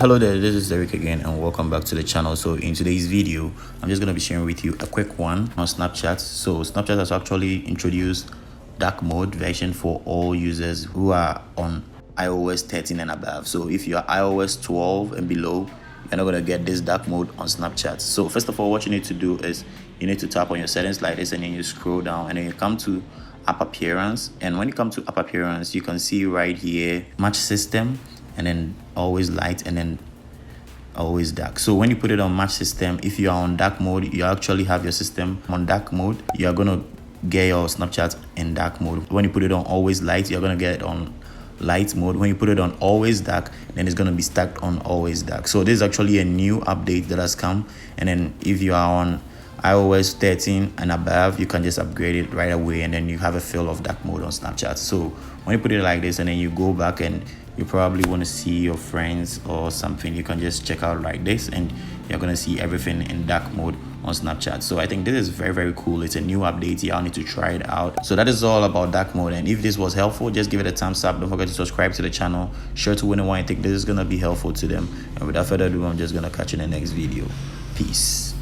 Hello there, this is Derek again and welcome back to the channel. So in today's video, I'm just going to be sharing with you a quick one on Snapchat. So Snapchat has actually introduced dark mode version for all users who are on iOS 13 and above. So if you're iOS 12 and below, you're not going to get this dark mode on Snapchat. So first of all, what you need to do is you need to tap on your settings like this and then you scroll down and then you come to app appearance. And when you come to app appearance, you can see right here match system and then always light and then always dark. So when you put it on match system, if you are on dark mode, you actually have your system on dark mode. You are gonna get your Snapchat in dark mode. When you put it on always light, you're gonna get it on light mode. When you put it on always dark, then it's gonna be stacked on always dark. So this is actually a new update that has come, and then if you are on iOS 13 and above, you can just upgrade it right away and then you have a feel of dark mode on Snapchat. So when you put it like this and then you go back and you probably want to see your friends or something, you can just check out like this and you're going to see everything in dark mode on Snapchat. So I think this is very cool. It's a new update. Y'all need to try it out. So that is all about dark mode, and if this was helpful, just give it a thumbs up. Don't forget to subscribe to the channel. Share to anyone you think this is going to be helpful to them. And without further ado, I'm just going to catch you in the next video. Peace.